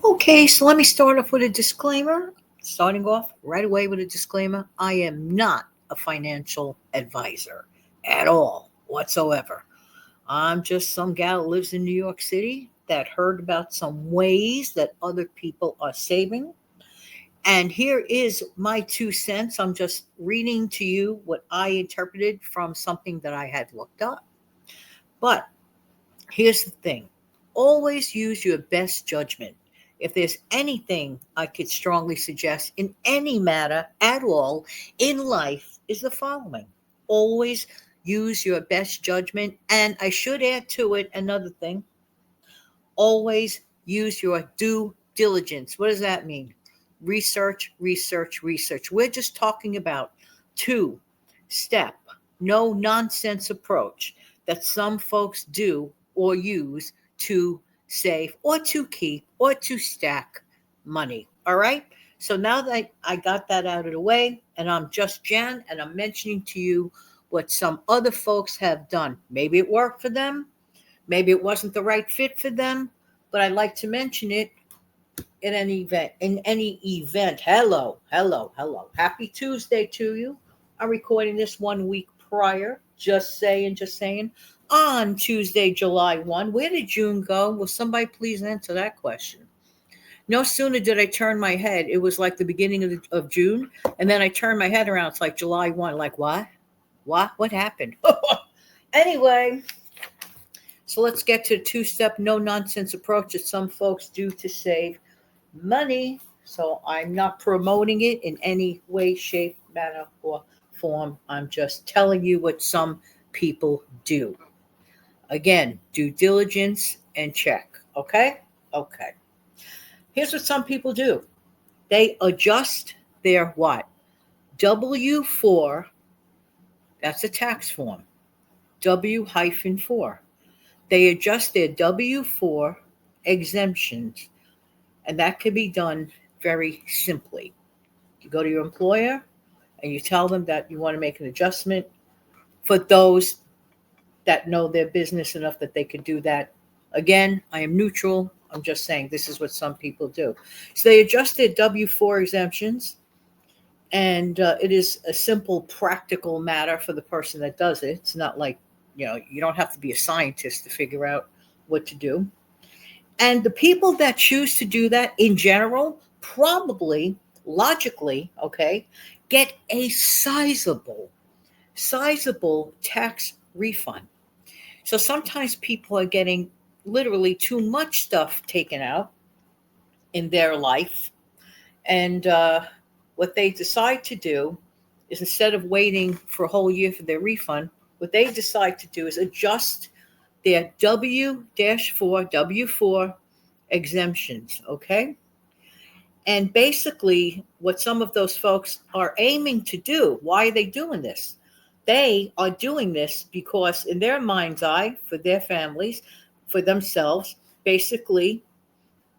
Okay, so let me start off with a disclaimer. Starting off right away with a disclaimer, I am not a financial advisor at all whatsoever. I'm just some gal that lives in New York City that heard about some ways that other people are saving. And here is my 2 cents. I'm just reading to you what I interpreted from something that I had looked up. But here's the thing, always use your best judgment. If there's anything I could strongly suggest in any matter at all in life, is the following: always use your best judgment. And I should add to it another thing: always use your due diligence. What does that mean? Research, research, research. We're just talking about two step, no nonsense approach that some folks do or use to save or to keep or to stack money. All right. So now that I got that out of the way, and I'm just Jan, and I'm mentioning to you what some other folks have done. Maybe it worked for them, maybe it wasn't the right fit for them, but I'd like to mention it in any event. In any event, hello, hello, hello. Happy Tuesday to you. I'm recording this 1 week prior. Just saying, just saying. On Tuesday, July 1. Where did June go? Will somebody please answer that question? No sooner did I turn my head, it was like the beginning of June. And then I turned my head around, it's like July 1. Like, what? What? What happened? Anyway, so let's get to the two-step no nonsense approach that some folks do to save money. So I'm not promoting it in any way, shape, manner, or form. I'm just telling you what some people do. Again, due diligence and check. Okay? Okay. Here's what some people do. They adjust their what? W 4, that's a tax form. W hyphen 4. They adjust their W 4 exemptions, and that can be done very simply. You go to your employer and you tell them that you want to make an adjustment. For those that know their business enough that they could do that. Again, I am neutral. I'm just saying this is what some people do. So they adjust their W 4 exemptions, and it is a simple, practical matter for the person that does it. It's not like, you don't have to be a scientist to figure out what to do. And the people that choose to do that in general probably, logically, okay, get a sizable tax refund. So sometimes people are getting literally too much stuff taken out in their life. And what they decide to do is, instead of waiting for a whole year for their refund, what they decide to do is adjust their W-4 exemptions, okay? And basically, what some of those folks are aiming to do, why are they doing this? They are doing this because, in their mind's eye, for their families, for themselves, basically,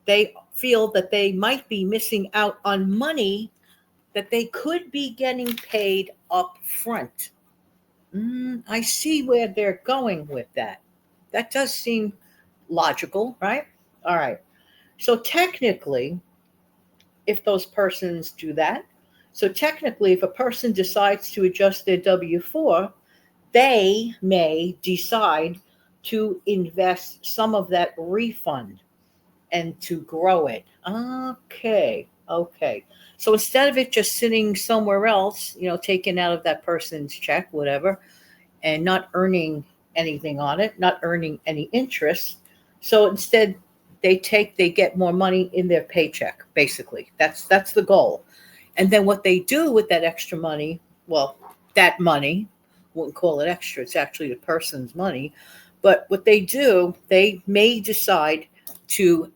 they feel that they might be missing out on money that they could be getting paid up front. I see where they're going with that. That does seem logical, right? All right. So technically, if those persons do that, so technically, if a person decides to adjust their W 4, they may decide to invest some of that refund and to grow it. Okay, okay. So instead of it just sitting somewhere else, taken out of that person's check, whatever, and not earning anything on it, not earning any interest. So instead, they get more money in their paycheck. Basically, that's the goal. And then what they do with that extra money, well, that money, wouldn't call it extra. It's actually the person's money. But what they do, they may decide to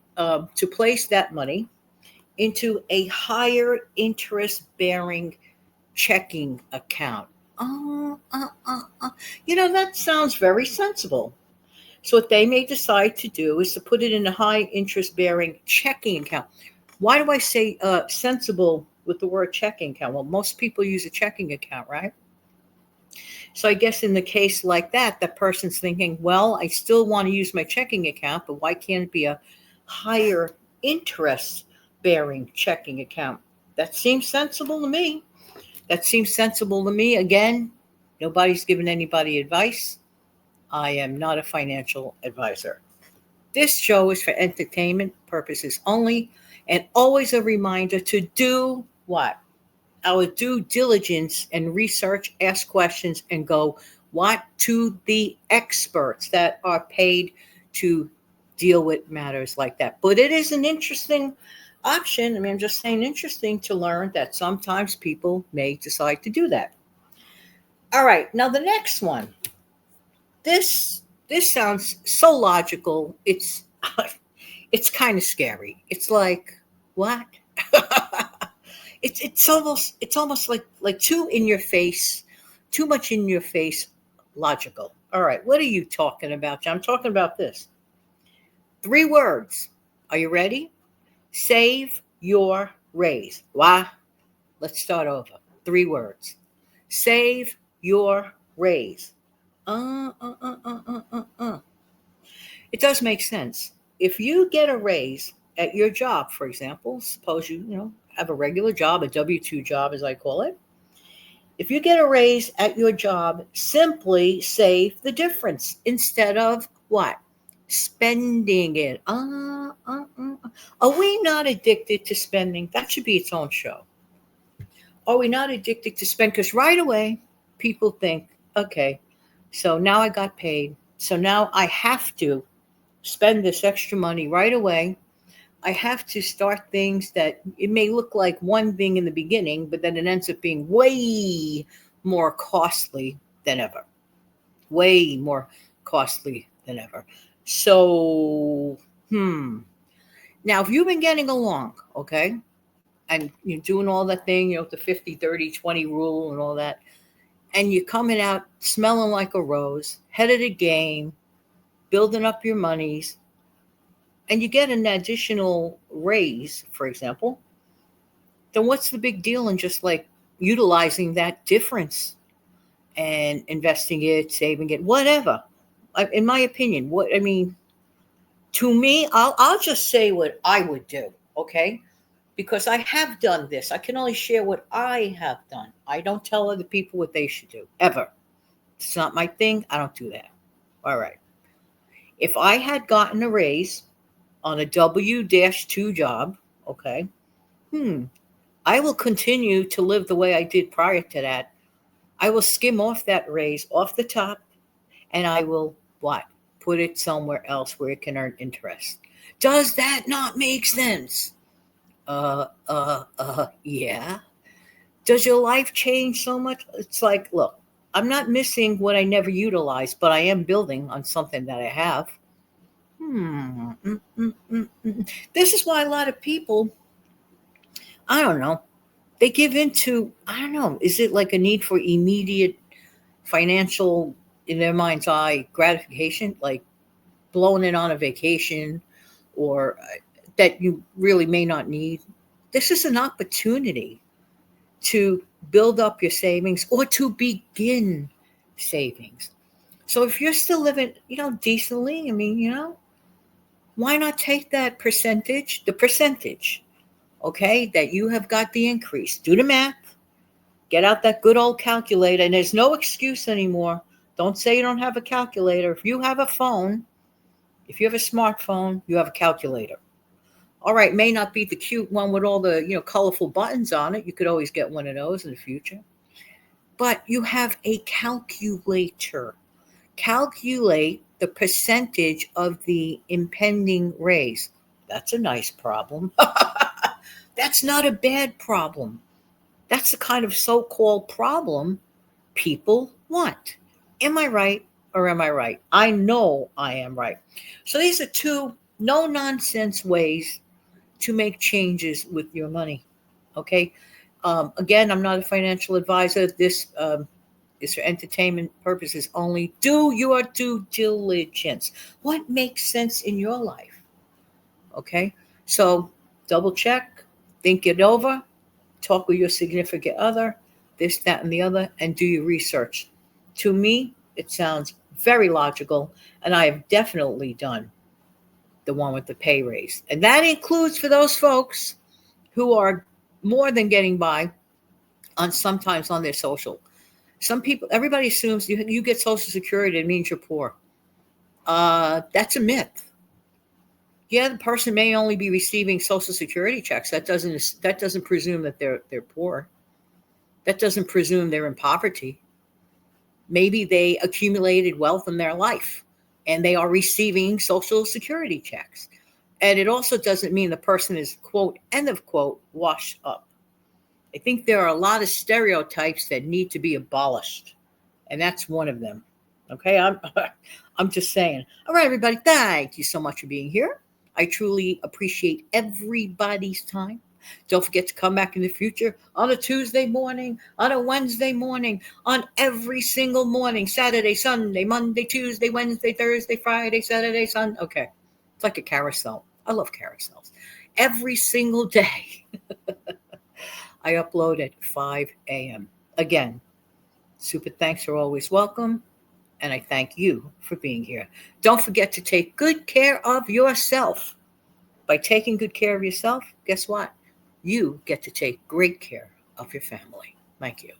place that money into a higher interest bearing checking account. Uh, uh, uh, uh. That sounds very sensible. So, what they may decide to do is to put it in a high interest bearing checking account. Why do I say sensible with the word checking account? Well, most people use a checking account, right? So, I guess in the case like that, that person's thinking, well, I still want to use my checking account, but why can't it be a higher interest-bearing checking account. That seems sensible to me. Again, nobody's giving anybody advice. I am not a financial advisor. This show is for entertainment purposes only, and always a reminder to do what? Our due diligence and research, ask questions, and go to the experts that are paid to deal with matters like that. But it is an interesting option. I mean, I'm just saying, interesting to learn that sometimes people may decide to do that. All right, now the next one. This sounds so logical. It's it's kind of scary. It's like, what? it's almost like too much in your face logical. All right, what are you talking about, John? I'm talking about this. 3 words. Are you ready? Save your raise. Why? Let's start over. 3 words. Save your raise. It does make sense. If you get a raise at your job, for example, suppose you have a regular job, a W-2 job, as I call it. If you get a raise at your job, simply save the difference instead of what? Spending it. Are we not addicted to spending? That should be its own show. Are we not addicted to spend? Because right away, people think, okay, so now I got paid. So now I have to spend this extra money right away. I have to start things that it may look like one thing in the beginning, but then it ends up being way more costly than ever. Way more costly than ever. So, now if you've been getting along, okay, and you're doing all that thing, the 50-30-20 rule and all that, and you're coming out smelling like a rose, head of the game, building up your monies, and you get an additional raise, for example, then what's the big deal in just like utilizing that difference and investing it, saving it, whatever? In my opinion, to me, I'll just say what I would do, okay? Because I have done this. I can only share what I have done. I don't tell other people what they should do, ever. It's not my thing. I don't do that. All right. If I had gotten a raise on a W-2 job, okay, I will continue to live the way I did prior to that. I will skim off that raise off the top, and I will put it somewhere else where it can earn interest. Does that not make sense? Yeah. Does your life change so much? It's like, look, I'm not missing what I never utilized, but I am building on something that I have. This is why a lot of people, I don't know, they give into, I don't know, is it like a need for immediate financial, in their mind's eye, gratification, like blowing it on a vacation, or that you really may not need? This is an opportunity to build up your savings or to begin savings. So if you're still living, decently, why not take that the percentage, okay, that you have got the increase. Do the math. Get out that good old calculator, and there's no excuse anymore. Don't say you don't have a calculator. If you have a phone, if you have a smartphone, you have a calculator. All right, may not be the cute one with all the, colorful buttons on it. You could always get one of those in the future. But you have a calculator. Calculate the percentage of the impending raise. That's a nice problem. That's not a bad problem. That's the kind of so-called problem people want. Am I right or am I right? I know I am right. So these are 2 no-nonsense ways to make changes with your money. Okay. Again, I'm not a financial advisor. This is for entertainment purposes only. Do your due diligence. What makes sense in your life? Okay. So double check, think it over, talk with your significant other, this, that, and the other, and do your research. To me, it sounds very logical, and I have definitely done the one with the pay raise. And that includes for those folks who are more than getting by on sometimes on their social. Some people, everybody assumes you get Social Security, it means you're poor. That's a myth. Yeah, the person may only be receiving Social Security checks. That doesn't presume that they're poor. That doesn't presume they're in poverty. Maybe they accumulated wealth in their life and they are receiving Social Security checks. And it also doesn't mean the person is, quote, end of quote, washed up. I think there are a lot of stereotypes that need to be abolished. And that's one of them. Okay, I'm just saying. All right, everybody, thank you so much for being here. I truly appreciate everybody's time. Don't forget to come back in the future on a Tuesday morning, on a Wednesday morning, on every single morning, Saturday, Sunday, Monday, Tuesday, Wednesday, Thursday, Friday, Saturday, Sunday. Okay, it's like a carousel. I love carousels. Every single day, I upload at 5 a.m. Again, super thanks are always welcome. And I thank you for being here. Don't forget to take good care of yourself. By taking good care of yourself, guess what? You get to take great care of your family. Thank you.